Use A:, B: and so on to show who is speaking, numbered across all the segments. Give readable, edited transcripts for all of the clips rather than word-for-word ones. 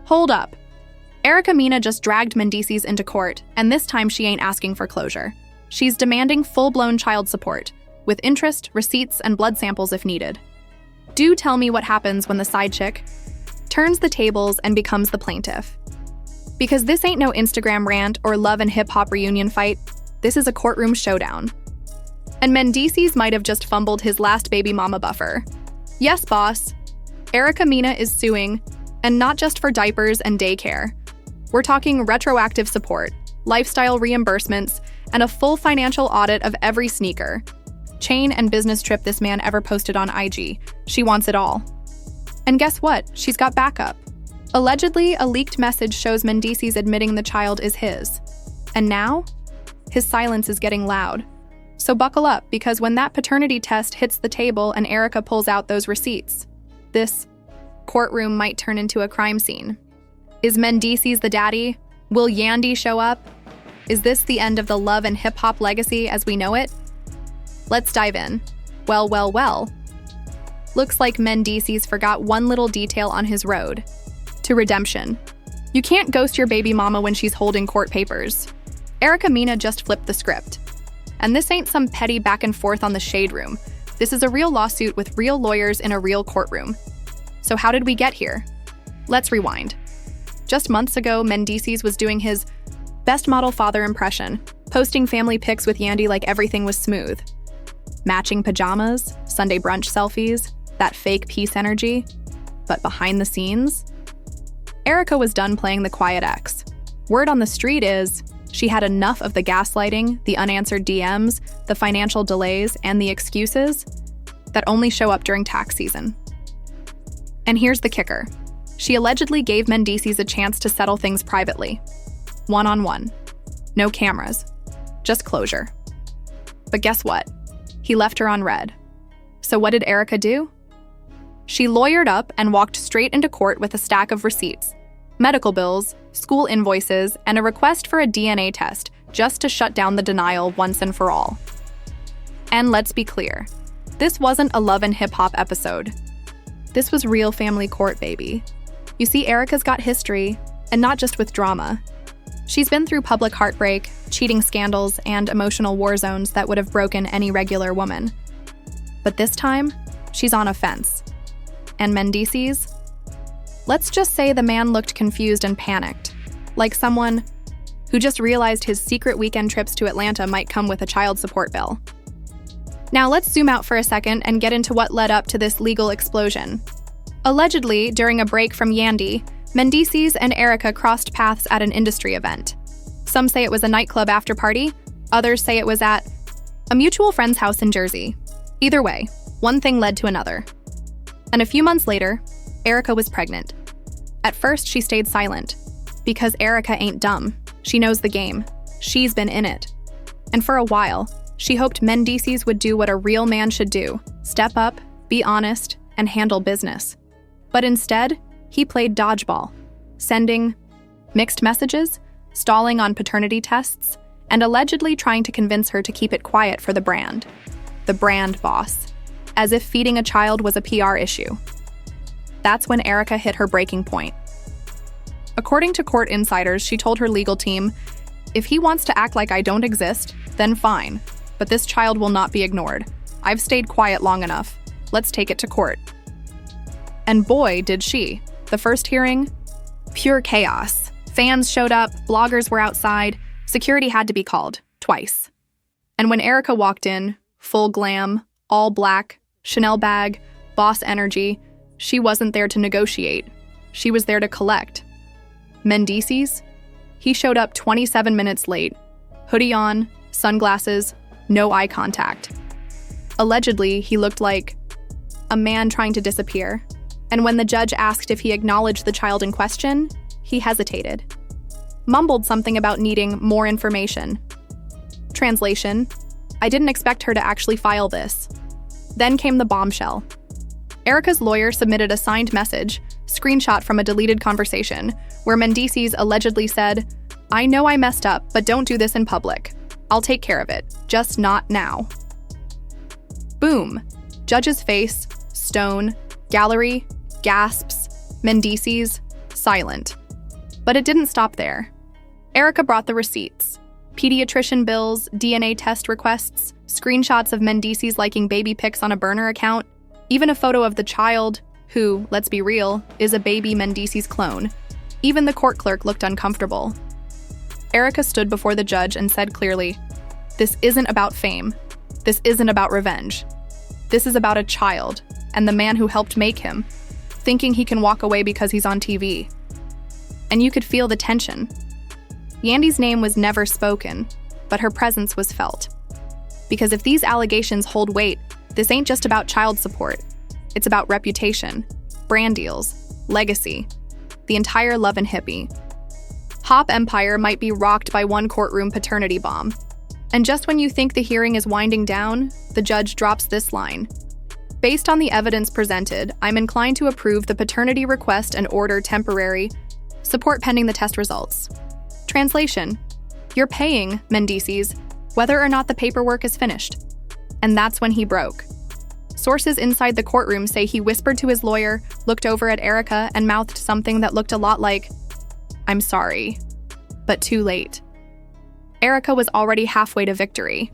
A: Hold up. Erica Mena just dragged Mendeecees into court, and this time she ain't asking for closure. She's demanding full-blown child support, with interest, receipts, and blood samples if needed. Do tell me what happens when the side chick turns the tables and becomes the plaintiff. Because this ain't no Instagram rant or love and hip-hop reunion fight, this is a courtroom showdown. And Mendeecees might have just fumbled his last baby mama buffer. Yes, boss. Erica Mena is suing, and not just for diapers and daycare. We're talking retroactive support, lifestyle reimbursements, and a full financial audit of every sneaker, chain, and business trip this man ever posted on IG. She wants it all. And guess what? She's got backup. Allegedly, a leaked message shows Mendeecees admitting the child is his. And now, his silence is getting loud. So buckle up, because when that paternity test hits the table and Erica pulls out those receipts, this courtroom might turn into a crime scene. Is Mendeecees the daddy? Will Yandy show up? Is this the end of the love and hip-hop legacy as we know it? Let's dive in. Well. Looks like Mendeecees forgot one little detail on his road to redemption. You can't ghost your baby mama when she's holding court papers. Erica Mena just flipped the script. And this ain't some petty back and forth on the shade room. This is a real lawsuit with real lawyers in a real courtroom. So how did we get here? Let's rewind. Just months ago, Mendeecees was doing his best model father impression, posting family pics with Yandy like everything was smooth. Matching pajamas, Sunday brunch selfies, that fake peace energy. But behind the scenes, Erica was done playing the quiet ex. Word on the street is she had enough of the gaslighting, the unanswered DMs, the financial delays, and the excuses that only show up during tax season. And here's the kicker. She allegedly gave Mendeecees a chance to settle things privately. One-on-one. No cameras. Just closure. But guess what? He left her on red. So what did Erica do? She lawyered up and walked straight into court with a stack of receipts, medical bills, school invoices, and a request for a DNA test just to shut down the denial once and for all. And let's be clear, this wasn't a love and hip-hop episode. This was real family court, baby. You see, Erica's got history, and not just with drama. She's been through public heartbreak, cheating scandals, and emotional war zones that would have broken any regular woman. But this time, she's on a fence. And Mendeecees? Let's just say the man looked confused and panicked, like someone who just realized his secret weekend trips to Atlanta might come with a child support bill. Now let's zoom out for a second and get into what led up to this legal explosion. Allegedly, during a break from Yandy, Mendeecees and Erica crossed paths at an industry event. Some say it was a nightclub after party, others say it was at a mutual friend's house in Jersey. Either way, one thing led to another. And a few months later, Erica was pregnant. At first, she stayed silent, because Erica ain't dumb. She knows the game. She's been in it. And for a while, she hoped Mendeecees would do what a real man should do: step up, be honest, and handle business. But instead, he played dodgeball, sending mixed messages, stalling on paternity tests, and allegedly trying to convince her to keep it quiet for the brand boss, as if feeding a child was a PR issue. That's when Erica hit her breaking point. According to court insiders, she told her legal team, "If he wants to act like I don't exist, then fine, but this child will not be ignored. I've stayed quiet long enough. Let's take it to court." And boy, did she. The first hearing? Pure chaos. Fans showed up, bloggers were outside, security had to be called, twice. And when Erica walked in, full glam, all black, Chanel bag, boss energy, she wasn't there to negotiate. She was there to collect. Mendeecees? He showed up 27 minutes late. Hoodie on, sunglasses, no eye contact. Allegedly, he looked like a man trying to disappear. And when the judge asked if he acknowledged the child in question, he hesitated. Mumbled something about needing more information. Translation: I didn't expect her to actually file this. Then came the bombshell. Erica's lawyer submitted a signed message, screenshot from a deleted conversation, where Mendeecees allegedly said, "I know I messed up, but don't do this in public. I'll take care of it, just not now." Boom. Judge's face, stone, gallery, gasps, Mendeecees, silent. But it didn't stop there. Erica brought the receipts. Pediatrician bills, DNA test requests, screenshots of Mendeecees liking baby pics on a burner account, even a photo of the child, who, let's be real, is a baby Mendeecees clone. Even the court clerk looked uncomfortable. Erica stood before the judge and said clearly, "This isn't about fame. This isn't about revenge. This is about a child, and the man who helped make him, thinking he can walk away because he's on TV." And you could feel the tension. Yandy's name was never spoken, but her presence was felt. Because if these allegations hold weight, this ain't just about child support. It's about reputation, brand deals, legacy, the entire Love and Hippie. Hop Empire might be rocked by one courtroom paternity bomb. And just when you think the hearing is winding down, the judge drops this line. "Based on the evidence presented, I'm inclined to approve the paternity request and order temporary support pending the test results." Translation: you're paying, Mendeecees, whether or not the paperwork is finished. And that's when he broke. Sources inside the courtroom say he whispered to his lawyer, looked over at Erica, and mouthed something that looked a lot like, "I'm sorry," but too late. Erica was already halfway to victory.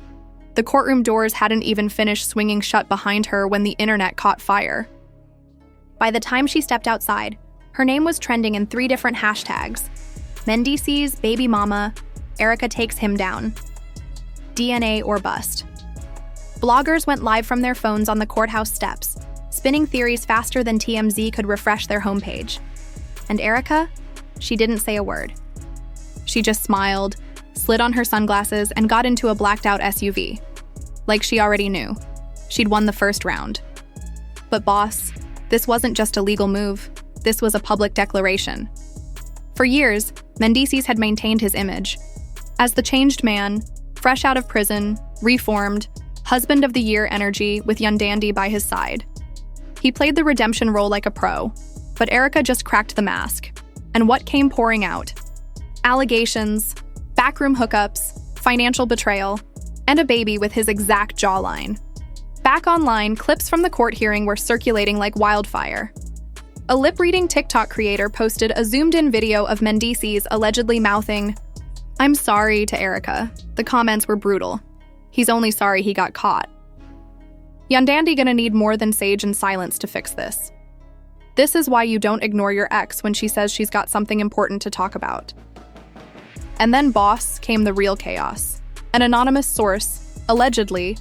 A: The courtroom doors hadn't even finished swinging shut behind her when the internet caught fire. By the time she stepped outside, her name was trending in 3 different hashtags: Mendeecees, baby mama, Erica takes him down, DNA or bust. Bloggers went live from their phones on the courthouse steps, spinning theories faster than TMZ could refresh their homepage. And Erica? She didn't say a word. She just smiled, slid on her sunglasses, and got into a blacked-out SUV. Like she already knew. She'd won the first round. But boss, this wasn't just a legal move. This was a public declaration. For years, Mendeecees had maintained his image as the changed man, fresh out of prison, reformed, husband of the year energy with Yandandy by his side. He played the redemption role like a pro, but Erica just cracked the mask. And what came pouring out? Allegations, backroom hookups, financial betrayal, and a baby with his exact jawline. Back online, clips from the court hearing were circulating like wildfire. A lip-reading TikTok creator posted a zoomed-in video of Mendeecees allegedly mouthing, "I'm sorry," to Erica. The comments were brutal. He's only sorry he got caught. Yandandy gonna need more than sage and silence to fix this. This is why you don't ignore your ex when she says she's got something important to talk about. And then, boss, came the real chaos. An anonymous source, allegedly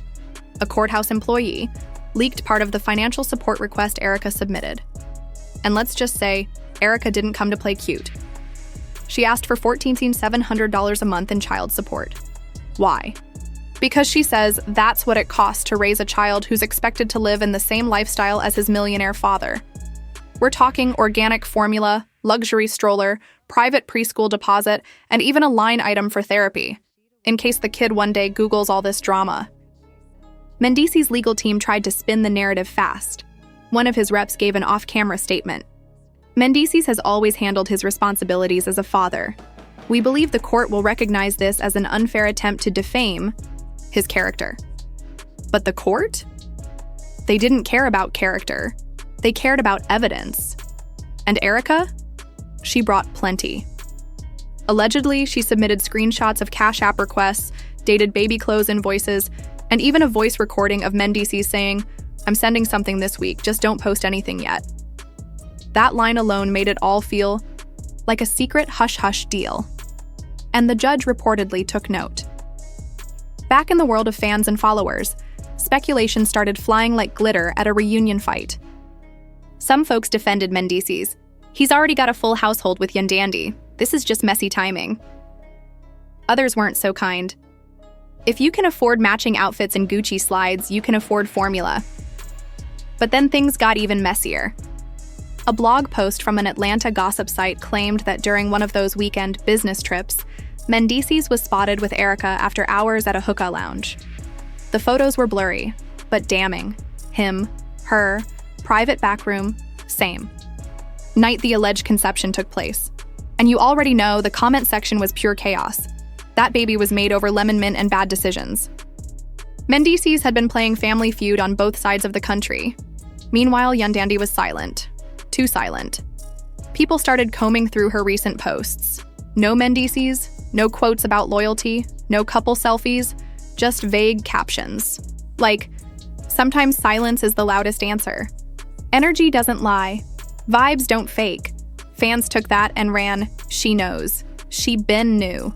A: a courthouse employee, leaked part of the financial support request Erica submitted. And let's just say, Erica didn't come to play cute. She asked for $14,700 a month in child support. Why? Because she says that's what it costs to raise a child who's expected to live in the same lifestyle as his millionaire father. We're talking organic formula, luxury stroller, private preschool deposit, and even a line item for therapy, in case the kid one day Googles all this drama. Mendeecees' legal team tried to spin the narrative fast. One of his reps gave an off-camera statement. Mendeecees has always handled his responsibilities as a father. We believe the court will recognize this as an unfair attempt to defame his character. But the court? They didn't care about character. They cared about evidence. And Erica? She brought plenty. Allegedly, she submitted screenshots of Cash App requests, dated baby clothes invoices, and even a voice recording of Mendeecees saying, "I'm sending something this week, just don't post anything yet." That line alone made it all feel like a secret hush-hush deal. And the judge reportedly took note. Back in the world of fans and followers, speculation started flying like glitter at a reunion fight. Some folks defended Mendeecees. He's already got a full household with Yandandy. This is just messy timing. Others weren't so kind. If you can afford matching outfits and Gucci slides, you can afford formula. But then things got even messier. A blog post from an Atlanta gossip site claimed that during one of those weekend business trips, Mendeecees was spotted with Erica after hours at a hookah lounge. The photos were blurry, but damning. Him, her, private backroom, same. Night the alleged conception took place. And you already know the comment section was pure chaos. That baby was made over lemon mint and bad decisions. Mendeecees had been playing Family Feud on both sides of the country. Meanwhile, Yandandy was silent. Too silent. People started combing through her recent posts. No Mendeecees, no quotes about loyalty, no couple selfies, just vague captions. Like, sometimes silence is the loudest answer. Energy doesn't lie. Vibes don't fake. Fans took that and ran, she knows. She been knew.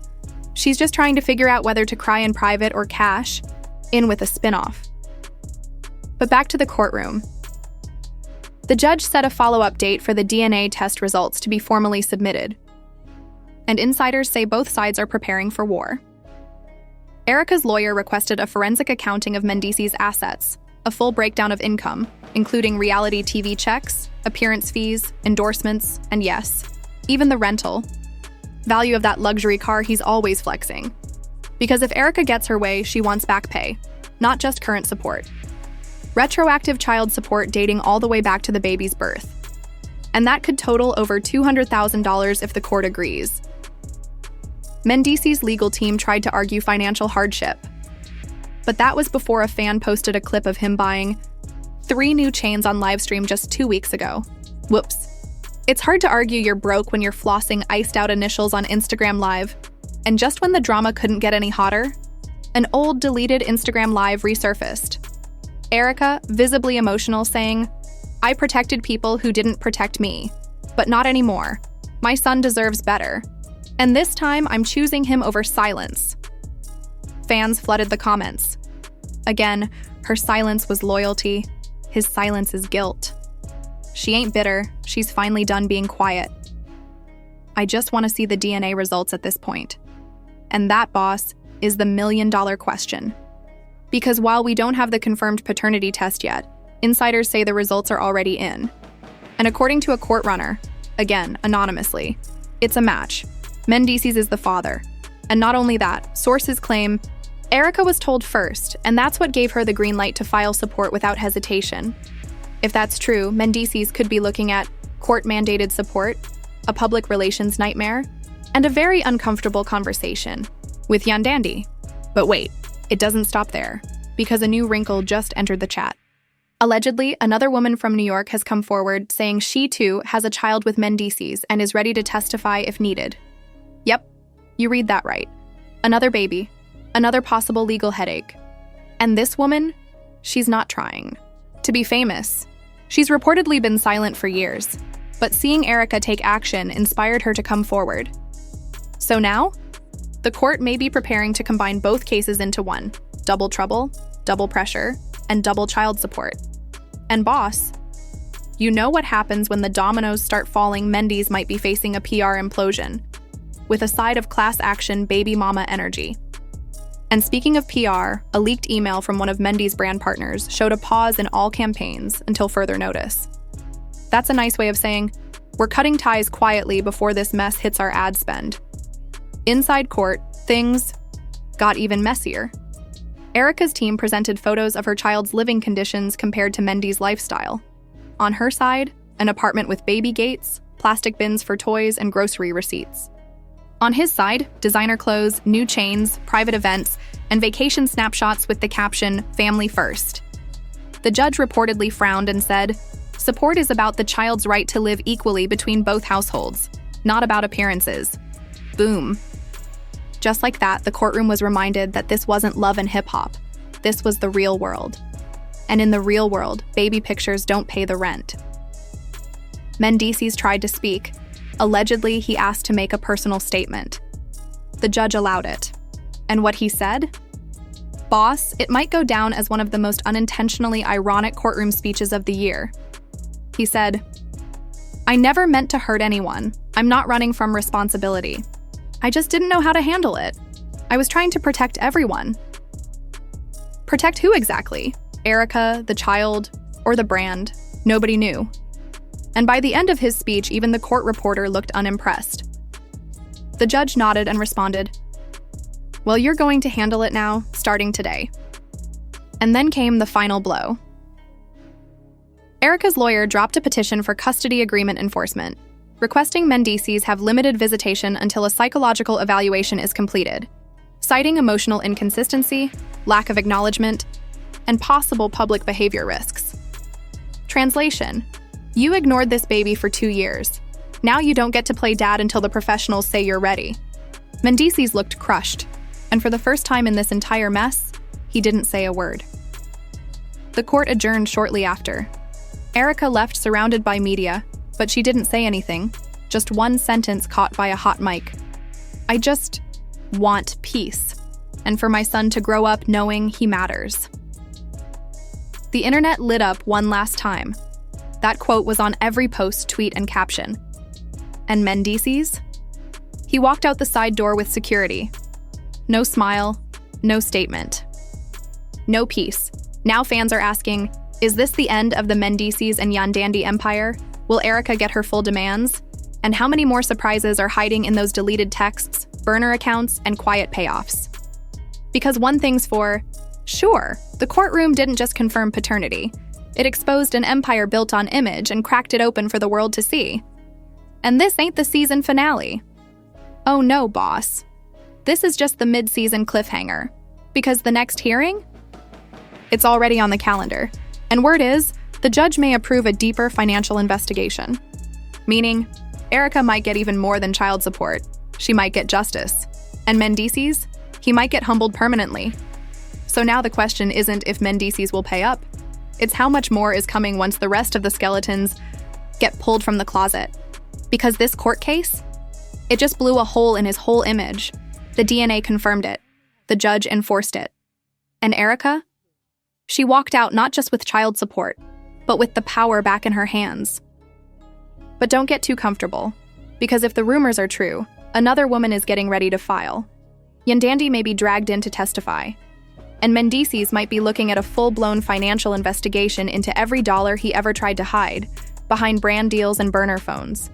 A: She's just trying to figure out whether to cry in private or cash in with a spin-off. But back to the courtroom. The judge set a follow-up date for the DNA test results to be formally submitted. And insiders say both sides are preparing for war. Erica's lawyer requested a forensic accounting of Mendeecees' assets, a full breakdown of income, including reality TV checks, appearance fees, endorsements, and yes, even the rental value of that luxury car he's always flexing. Because if Erica gets her way, she wants back pay, not just current support. Retroactive child support dating all the way back to the baby's birth. And that could total over $200,000 if the court agrees. Mendeecees' legal team tried to argue financial hardship. But that was before a fan posted a clip of him buying 3 new chains on livestream just 2 weeks ago. Whoops. It's hard to argue you're broke when you're flossing iced-out initials on Instagram Live. And just when the drama couldn't get any hotter, an old deleted Instagram Live resurfaced. Erica, visibly emotional, saying, "I protected people who didn't protect me, but not anymore. My son deserves better. And this time, I'm choosing him over silence." Fans flooded the comments. Again, her silence was loyalty. His silence is guilt. She ain't bitter. She's finally done being quiet. I just want to see the DNA results at this point. And that, boss, is the million-dollar question. Because while we don't have the confirmed paternity test yet, insiders say the results are already in. And according to a court runner, again, anonymously, it's a match. Mendeecees is the father. And not only that, sources claim Erica was told first, and that's what gave her the green light to file support without hesitation. If that's true, Mendeecees could be looking at court-mandated support, a public relations nightmare, and a very uncomfortable conversation with Yandandi. But wait, it doesn't stop there, because a new wrinkle just entered the chat. Allegedly, another woman from New York has come forward saying she too has a child with Mendeecees and is ready to testify if needed. Yep, you read that right. Another baby, another possible legal headache. And this woman, she's not trying to be famous. She's reportedly been silent for years, but seeing Erica take action inspired her to come forward. So now, the court may be preparing to combine both cases into one: double trouble, double pressure, and double child support. And boss, you know what happens when the dominoes start falling. Mendeecees might be facing a PR implosion, with a side of class action baby mama energy. And speaking of PR, a leaked email from one of Mendeecees' brand partners showed a pause in all campaigns until further notice. That's a nice way of saying, we're cutting ties quietly before this mess hits our ad spend. Inside court, things got even messier. Erica's team presented photos of her child's living conditions compared to Mendeecees' lifestyle. On her side, an apartment with baby gates, plastic bins for toys, and grocery receipts. On his side, designer clothes, new chains, private events, and vacation snapshots with the caption, "Family First." The judge reportedly frowned and said, "Support is about the child's right to live equally between both households, not about appearances." Boom. Just like that, the courtroom was reminded that this wasn't love and hip-hop. This was the real world. And in the real world, baby pictures don't pay the rent. Mendeecees tried to speak. Allegedly, he asked to make a personal statement. The judge allowed it. And what he said? Boss, it might go down as one of the most unintentionally ironic courtroom speeches of the year. He said, "I never meant to hurt anyone. I'm not running from responsibility. I just didn't know how to handle it. I was trying to protect everyone." Protect who exactly? Erica, the child, or the brand? Nobody knew. And by the end of his speech, even the court reporter looked unimpressed. The judge nodded and responded, "Well, you're going to handle it now, starting today." And then came the final blow. Erica's lawyer dropped a petition for custody agreement enforcement, requesting Mendeecees have limited visitation until a psychological evaluation is completed, citing emotional inconsistency, lack of acknowledgement, and possible public behavior risks. Translation: you ignored this baby for 2 years. Now you don't get to play dad until the professionals say you're ready. Mendeecees looked crushed, and for the first time in this entire mess, he didn't say a word. The court adjourned shortly after. Erica left surrounded by media, but she didn't say anything, just one sentence caught by a hot mic. I just want peace, and for my son to grow up knowing he matters. The internet lit up one last time. That quote was on every post, tweet, and caption. And Mendeecees? He walked out the side door with security. No smile, no statement. No peace. Now fans are asking, is this the end of the Mendeecees and Yandandi empire? Will Erica get her full demands? And how many more surprises are hiding in those deleted texts, burner accounts, and quiet payoffs? Because one thing's for sure, the courtroom didn't just confirm paternity. It exposed an empire built on image and cracked it open for the world to see. And this ain't the season finale. Oh no, boss. This is just the mid-season cliffhanger. Because the next hearing? It's already on the calendar. And word is, the judge may approve a deeper financial investigation. Meaning, Erica might get even more than child support. She might get justice. And Mendeecees? He might get humbled permanently. So now the question isn't if Mendeecees will pay up. It's how much more is coming once the rest of the skeletons get pulled from the closet. Because this court case? It just blew a hole in his whole image. The DNA confirmed it. The judge enforced it. And Erica? She walked out not just with child support, but with the power back in her hands. But don't get too comfortable, because if the rumors are true, another woman is getting ready to file. Yandandi may be dragged in to testify, and Mendeecees might be looking at a full-blown financial investigation into every dollar he ever tried to hide behind brand deals and burner phones.